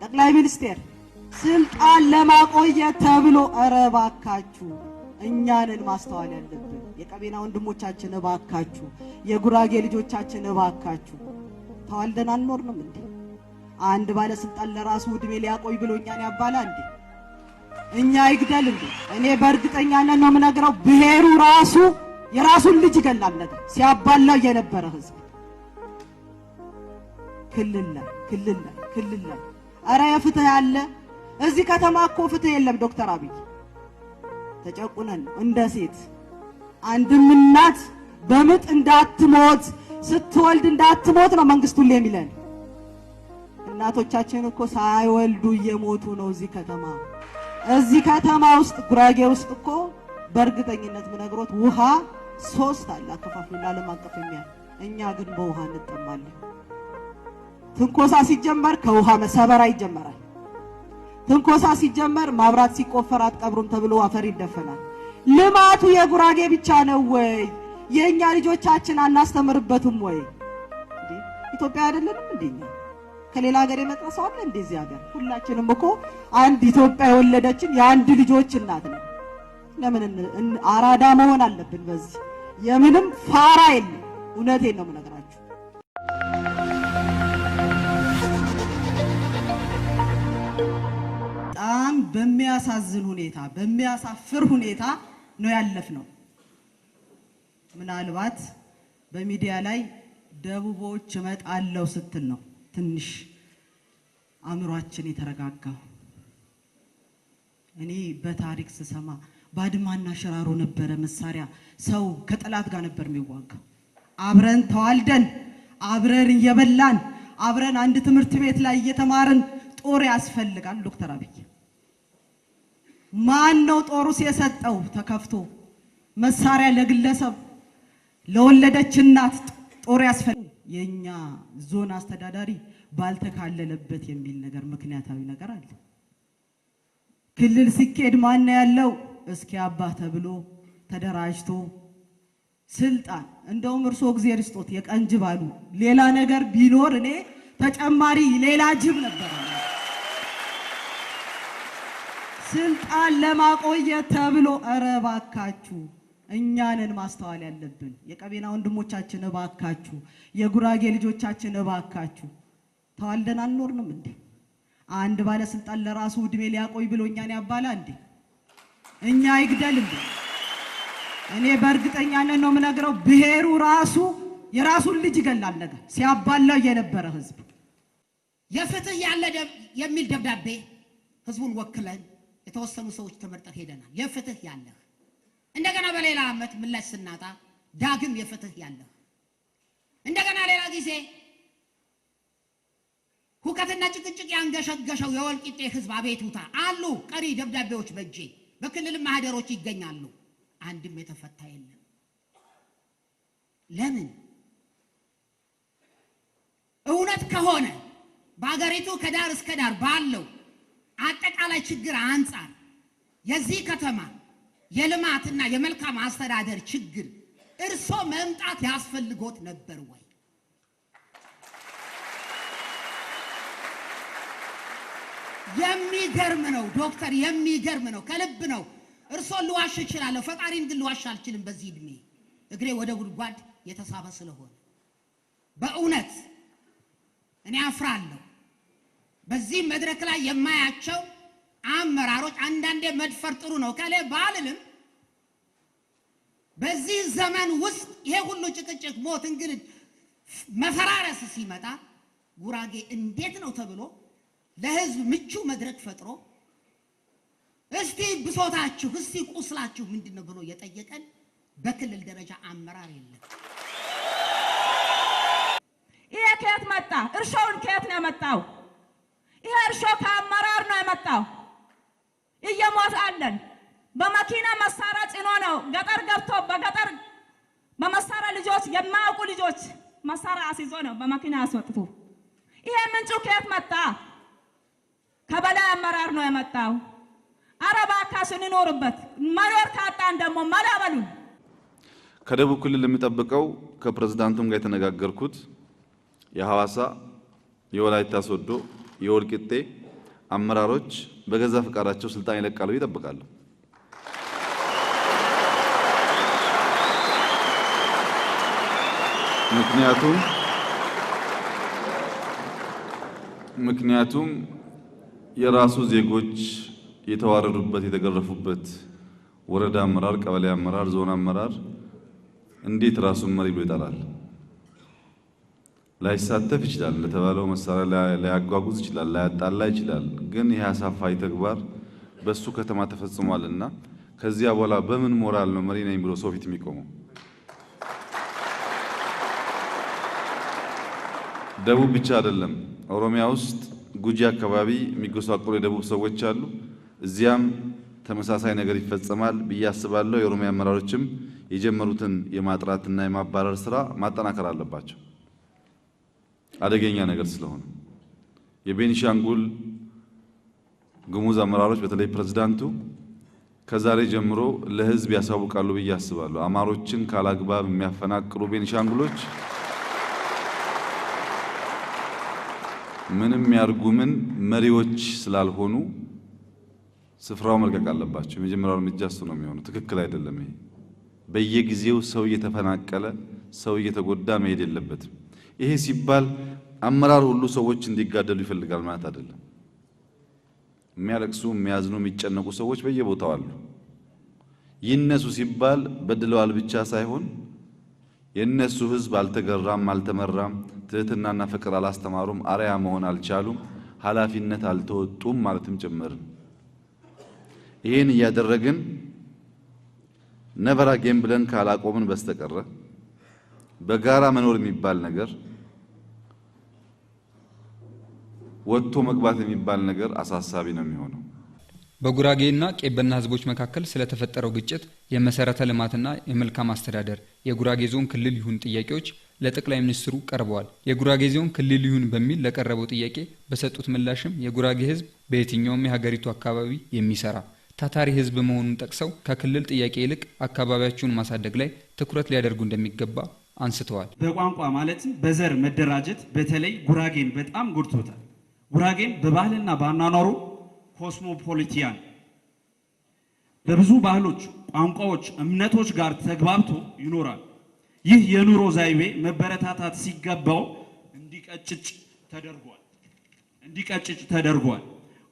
ጠቅላይ ሚኒስቴር ስልጣን ለማቆየት ተብሎ እባካችሁ እኛንን ማስተዋል ያለብን የቀቤና ወንድሞቻችን እባካችሁ የጉራጌ ልጆቻችን እባካችሁ ተዋልደን አንኖርንም እንዴ? አንድ ባለስልጣን ለራሱ እድሜ ሊያቆይ ብሎ እኛን ያባላ እንዴ? እኛ ይግደል እንዴ? እኔ በእርግጠኛነት ነው የምነግረው ብሔሩ ራሱ የራሱን ልጅ ይገላል ነገር ሲያባላው የነበረ ህዝብ ክልል ላይ አረ የፍትህ ያለ እዚህ ከተማ እኮ ፍትህ የለም። ዶክተር አብይ ተጨቁነን እንደ ሴት አንድም እናት በምጥ እንዳትሞት ስትወልድ እንዳትሞት ነው መንግስቱ ሁሌ የሚለን። እናቶቻችን እኮ ሳይወልዱ እየሞቱ ነው እዚህ ከተማ ውስጥ ጉራጌ ውስጥ እኮ በእርግጠኝነት ምነግሮት ውሃ 3 አለ አከፋፍሎ ዓለም አቀፍ የሚያ እኛ ግን በውሃ እንጠማለን። ትንኮሳ ሲጀመር ከውሃ መሰበራ ይጀመራል። ትንኮሳ ሲጀመር ማብራት ሲቆፈር አትቀብሩም ተብሎ አፈር ይደፈናል። ልማቱ የጉራጌ ብቻ ነው ወይ? የኛ ልጆቻችን አናስተምርበትም ወይ? ኢትዮጵያ አይደለንም እንዴ? ከሌላ ሀገር የመጣ ሰው አለ እንደዚህ ሀገር? ሁላችንም እኮ አንድ ኢትዮጵያ የወለደችን የአንድ ልጆች እናት ነው። ለምን አራዳ መሆን አለብን? በዚህ የምንም ፋራ የለም። እውነቴን ነው የምነግራችሁ። በጣም በሚያሳዝን ሁኔታ በሚያሳፍር ሁኔታ ነው ያለፍነው። ምናልባት በሚዲያ ላይ ደቡቦች እመጣለሁ ስትል ነው ትንሽ አእምሯችን የተረጋጋው። እኔ በታሪክ ስሰማ ባድማና ሽራሮ ነበረ መሳሪያ ሰው ከጠላት ጋር ነበር የሚዋጋው። አብረን ተዋልደን አብረን እየበላን አብረን አንድ ትምህርት ቤት ላይ እየተማርን ጦር ያስፈልጋል። ዶክተር አብይ ማን ነው ጦሩስ የሰጠው? ተከፍቶ መሳሪያ ለግለሰብ ለወለደች እናት ጦር ያስፈልጋል። የኛ ዞን አስተዳዳሪ ባልተካለለበት የሚል ነገር ምክንያታዊ ነገር አለ። ክልል ሲኬድ ማን ያለው እስኪ አባ ተብሎ ተደራጅቶ ስልጣን እንደውም እርሶ እግዚአብሔር ይስጦት የቀንጅብ አሉ። ሌላ ነገር ቢኖር እኔ ተጨማሪ ሌላ ጅብ ነበር። ስልጣን ለማቆየት ተብሎ እባካችሁ እኛንን ማስተዋል ያለብን የቀቤና ወንድሞቻችን እባካችሁ የጉራጌ ልጆቻችን እባካችሁ ተዋልደን አንኖርንም እንዴ? አንድ ባለስልጣን ለራሱ እድሜ ሊያቆይ ብሎ እኛን ያባላ እንዴ? እኛ ይግደል እንዴ? እኔ በእርግጠኛነት ነው የምነግረው ብሔሩ ራሱ የራሱን ልጅ ይገላል ነገር ሲያባላው የነበረ ህዝብ የፍትህ ያለ የሚል ደብዳቤ ህዝቡን ወክለን የተወሰኑ ሰዎች ተመርጠን ሄደናል። የፍትህ ያለ እንደገና በሌላ አመት ምላሽ ስናጣ ዳግም የፍትህ ያለ እንደገና ሌላ ጊዜ ሁከትና ጭቅጭቅ ያንገሸገሸው የወልቂጤ ህዝብ አቤቱታ አሉ። ቀሪ ደብዳቤዎች በእጄ በክልል ማህደሮች ይገኛሉ። አንድም የተፈታ የለም። ለምን? እውነት ከሆነ በአገሪቱ ከዳር እስከ ዳር ባለው አጠቃላይ ችግር አንጻር የዚህ ከተማ የልማትና የመልካም አስተዳደር ችግር እርሶ መምጣት ያስፈልጎት ነበር ወይ? የሚገርም ነው ዶክተር፣ የሚገርም ነው። ከልብ ነው። እርሶ ልዋሽ እችላለሁ፣ ፈጣሪን ግን ልዋሽ አልችልም። በዚህ እድሜ እግሬ ወደ ጉድጓድ የተሳበ ስለሆነ በእውነት እኔ አፍራለሁ። በዚህ መድረክ ላይ የማያቸው አመራሮች አንዳንዴ መድፈር ጥሩ ነው ካለ ባልልም በዚህ ዘመን ውስጥ ይሄ ሁሉ ጭቅጭቅ፣ ሞት፣ እንግልት፣ መፈራረስ ሲመጣ ጉራጌ እንዴት ነው ተብሎ ለህዝብ ምቹ መድረክ ፈጥሮ እስቲ ብሶታችሁ እስቲ ቁስላችሁ ምንድነው ብሎ የጠየቀን በክልል ደረጃ አመራር የለም። ይሄ ከየት መጣ? እርሾውን ከየት ነው የመጣው? ይሄ እርሾ ከአመራር ነው የመጣው። እየሞታለን በመኪና መሳሪያ ጭኖ ነው ገጠር ገብቶ በገጠር በመሳሪያ ልጆች የማያውቁ ልጆች መሳሪያ አስይዞ ነው በመኪና ያስወጥቱ። ይሄ ምንጩ ከየት መጣ? ከበላይ አመራር ነው የመጣው። አረባ ካስን ይኖርበት መኖር ካጣን ደግሞ መላበሉ ከደቡብ ክልል የሚጠብቀው ከፕሬዝዳንቱም ጋር የተነጋገርኩት የሐዋሳ፣ የወላይታ ሶዶ፣ የወልቂጤ አመራሮች በገዛ ፈቃዳቸው ስልጣን ይለቃሉ ይጠብቃሉ። ምክንያቱም የራሱ ዜጎች የተዋረዱበት የተገረፉበት ወረዳ አመራር፣ ቀበሌ አመራር፣ ዞን አመራር እንዴት ራሱን መሪ ብሎ ይጠራል? ላይሳተፍ ይችላል፣ ለተባለው መሳሪያ ላያጓጉዝ ይችላል፣ ላያጣላ ይችላል። ግን ይህ አሳፋሪ ተግባር በሱ ከተማ ተፈጽሟልና ከዚያ በኋላ በምን ሞራል ነው መሪ ነኝ ብሎ ሰው ፊት የሚቆመው? ደቡብ ብቻ አይደለም፣ ኦሮሚያ ውስጥ ጉጂ አካባቢ የሚጎሳቆሉ የደቡብ ሰዎች አሉ። እዚያም ተመሳሳይ ነገር ይፈጸማል ብዬ አስባለሁ። የኦሮሚያ አመራሮችም የጀመሩትን የማጥራትና የማባረር ስራ ማጠናከር አለባቸው። አደገኛ ነገር ስለሆነ የቤኒሻንጉል ጉሙዝ አመራሮች በተለይ ፕሬዝዳንቱ ከዛሬ ጀምሮ ለህዝብ ያሳውቃሉ ብዬ አስባለሁ። አማሮችን ካላግባብ የሚያፈናቅሉ ቤኒሻንጉሎች ምንም ያርጉምን መሪዎች ስላልሆኑ ስፍራው መልቀቅ አለባቸው። የመጀመሪያው እርምጃ እሱ ነው የሚሆነው። ትክክል አይደለም። ይሄ በየጊዜው ሰው እየተፈናቀለ ሰው እየተጎዳ መሄድ የለበትም። ይሄ ሲባል አመራር ሁሉ ሰዎች እንዲጋደሉ ይፈልጋል ማለት አይደለም። የሚያለቅሱ፣ የሚያዝኑ፣ የሚጨነቁ ሰዎች በየቦታው አሉ። ይነሱ ሲባል በድለዋል ብቻ ሳይሆን የነሱ ህዝብ አልተገራም፣ አልተመራም፣ ትህትናና ፍቅር አላስተማሩም፣ አርያ መሆን አልቻሉም፣ ኃላፊነት አልተወጡም ማለትም ጭምር። ይሄን እያደረግን ነቨር አጌን ብለን ካላቆምን በስተቀረ በጋራ መኖር የሚባል ነገር ወጥቶ መግባት የሚባል ነገር አሳሳቢ ነው የሚሆነው። በጉራጌና ቄበና ህዝቦች መካከል ስለተፈጠረው ግጭት የመሰረተ ልማትና የመልካም አስተዳደር የጉራጌ ዞን ክልል ይሁን ጥያቄዎች ለጠቅላይ ሚኒስትሩ ቀርበዋል። የጉራጌ ዞን ክልል ይሁን በሚል ለቀረበው ጥያቄ በሰጡት ምላሽም የጉራጌ ህዝብ በየትኛውም የሀገሪቱ አካባቢ የሚሰራ ታታሪ ህዝብ መሆኑን ጠቅሰው ከክልል ጥያቄ ይልቅ አካባቢያቸውን ማሳደግ ላይ ትኩረት ሊያደርጉ እንደሚገባ አንስተዋል። በቋንቋ ማለትም በዘር መደራጀት በተለይ ጉራጌን በጣም ጎድቶታል። ጉራጌን በባህልና በአኗኗሩ ኮስሞፖሊቲያን በብዙ ባህሎች፣ ቋንቋዎች፣ እምነቶች ጋር ተግባብቶ ይኖራል። ይህ የኑሮ ዘይቤ መበረታታት ሲገባው እንዲቀጭጭ ተደርጓል።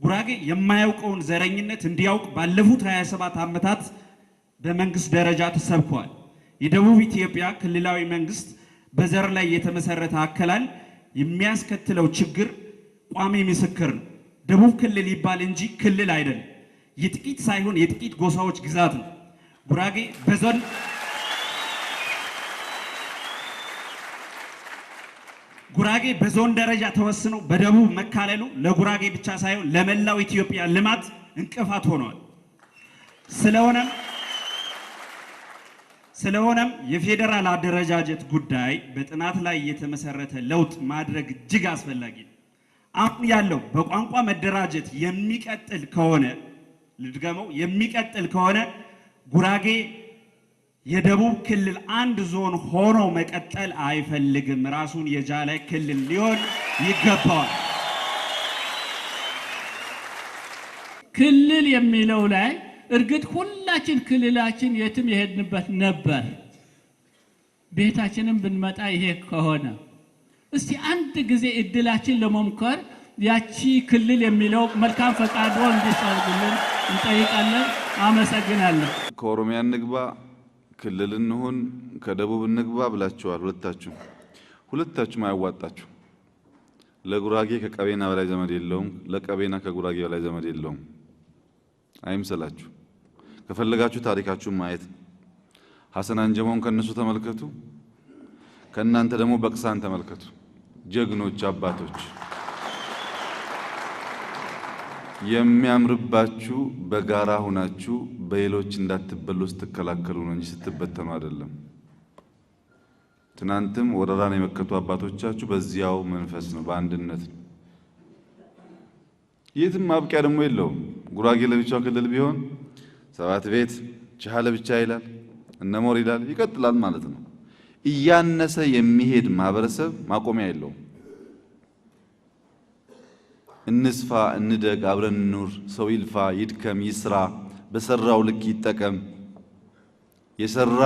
ጉራጌ የማያውቀውን ዘረኝነት እንዲያውቅ ባለፉት 27 ዓመታት በመንግስት ደረጃ ተሰብኳል። የደቡብ ኢትዮጵያ ክልላዊ መንግስት በዘር ላይ የተመሰረተ አከላል የሚያስከትለው ችግር ቋሚ ምስክር ነው። ደቡብ ክልል ይባል እንጂ ክልል አይደለም። የጥቂት ሳይሆን የጥቂት ጎሳዎች ግዛት ነው። ጉራጌ በዞን ደረጃ ተወስኖ በደቡብ መካለሉ ለጉራጌ ብቻ ሳይሆን ለመላው ኢትዮጵያ ልማት እንቅፋት ሆኗል። ስለሆነም የፌዴራል አደረጃጀት ጉዳይ በጥናት ላይ የተመሰረተ ለውጥ ማድረግ እጅግ አስፈላጊ ነው። አሁን ያለው በቋንቋ መደራጀት የሚቀጥል ከሆነ ጉራጌ የደቡብ ክልል አንድ ዞን ሆኖ መቀጠል አይፈልግም። ራሱን የቻለ ክልል ሊሆን ይገባዋል። ክልል የሚለው ላይ እርግጥ ሁላችን ክልላችን የትም የሄድንበት ነበር። ቤታችንም ብንመጣ ይሄ ከሆነ እስቲ አንድ ጊዜ እድላችን ለመምከር ያቺ ክልል የሚለው መልካም ፈቃዶ እንዲሰርጉልን እንጠይቃለን። አመሰግናለሁ። ከኦሮሚያ እንግባ ክልል እንሁን ከደቡብ እንግባ ብላችኋል። ሁለታችሁም አያዋጣችሁ። ለጉራጌ ከቀቤና በላይ ዘመድ የለውም፣ ለቀቤና ከጉራጌ በላይ ዘመድ የለውም። አይምሰላችሁ። ከፈለጋችሁ ታሪካችሁን ማየት ሐሰን አንጀሞን ከነሱ ተመልከቱ፣ ከናንተ ደግሞ በቅሳን ተመልከቱ። ጀግኖች አባቶች። የሚያምርባችሁ በጋራ ሆናችሁ በሌሎች እንዳትበሉ ስትከላከሉ ነው እንጂ ስትበተኑ አይደለም። ትናንትም ወረራን የመከቱ አባቶቻችሁ በዚያው መንፈስ ነው፣ በአንድነት ነው። የትም ማብቂያ ደግሞ የለውም። ጉራጌ ለብቻው ክልል ቢሆን ሰባት ቤት ቻሃ ለብቻ ይላል፣ እነሞር ይላል፣ ይቀጥላል ማለት ነው። እያነሰ የሚሄድ ማህበረሰብ ማቆሚያ የለውም። እንስፋ፣ እንደግ፣ አብረን እንኑር፣ ሰው ይልፋ፣ ይድከም፣ ይስራ፣ በሰራው ልክ ይጠቀም፣ የሰራ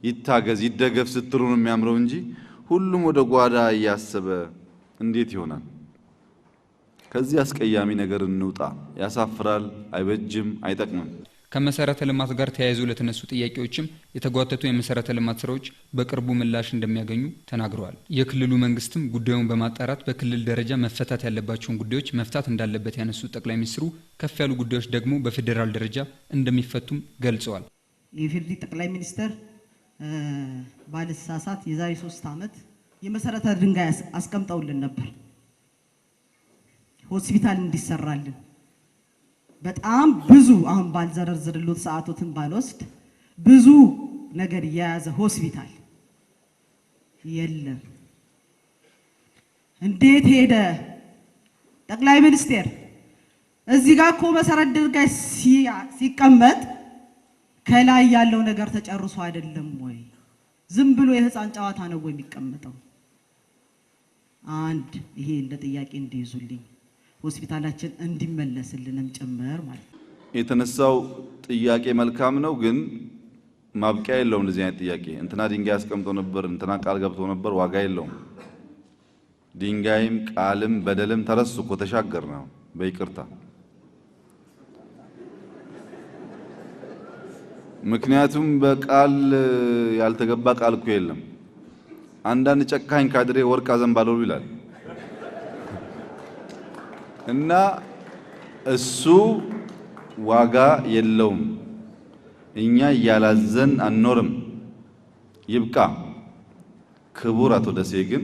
ይታገዝ፣ ይደገፍ ስትሉ ነው የሚያምረው እንጂ ሁሉም ወደ ጓዳ እያሰበ እንዴት ይሆናል? ከዚህ አስቀያሚ ነገር እንውጣ። ያሳፍራል፣ አይበጅም፣ አይጠቅምም። ከመሰረተ ልማት ጋር ተያይዞ ለተነሱ ጥያቄዎችም የተጓተቱ የመሰረተ ልማት ስራዎች በቅርቡ ምላሽ እንደሚያገኙ ተናግረዋል። የክልሉ መንግስትም ጉዳዩን በማጣራት በክልል ደረጃ መፈታት ያለባቸውን ጉዳዮች መፍታት እንዳለበት ያነሱት ጠቅላይ ሚኒስትሩ ከፍ ያሉ ጉዳዮች ደግሞ በፌዴራል ደረጃ እንደሚፈቱም ገልጸዋል። የፌዴራል ጠቅላይ ሚኒስትር ባለሳሳት የዛሬ 3 ዓመት የመሰረተ ድንጋይ አስቀምጠውልን ነበር ሆስፒታል እንዲሰራልን። በጣም ብዙ አሁን ባልዘረዝርሉት ሰዓቶችን ባልወስድ ብዙ ነገር የያዘ ሆስፒታል የለም። እንዴት ሄደ ጠቅላይ ሚኒስትር? እዚህ ጋር እኮ መሰረት ድንጋይ ሲቀመጥ ከላይ ያለው ነገር ተጨርሶ አይደለም ወይ? ዝም ብሎ የህፃን ጨዋታ ነው ወይ የሚቀመጠው? አንድ ይሄ እንደ ጥያቄ እንዲይዙልኝ ሆስፒታላችን እንዲመለስልንም ጭምር ማለት ነው። የተነሳው ጥያቄ መልካም ነው፣ ግን ማብቂያ የለውም። እንደዚህ አይነት ጥያቄ እንትና ድንጋይ አስቀምጦ ነበር፣ እንትና ቃል ገብቶ ነበር፣ ዋጋ የለውም። ድንጋይም ቃልም በደልም ተረሱ እኮ ተሻገር ነው በይቅርታ። ምክንያቱም በቃል ያልተገባ ቃል እኮ የለም። አንዳንድ ጨካኝ ካድሬ ወርቅ አዘንባለሁ ይላል እና እሱ ዋጋ የለውም። እኛ እያላዘን አንኖርም። ይብቃ። ክቡር አቶ ደሴ ግን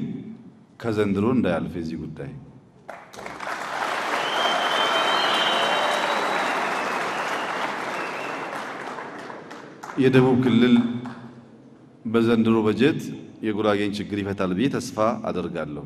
ከዘንድሮ እንዳያልፍ የዚህ ጉዳይ የደቡብ ክልል በዘንድሮ በጀት የጉራጌን ችግር ይፈታል ብዬ ተስፋ አደርጋለሁ።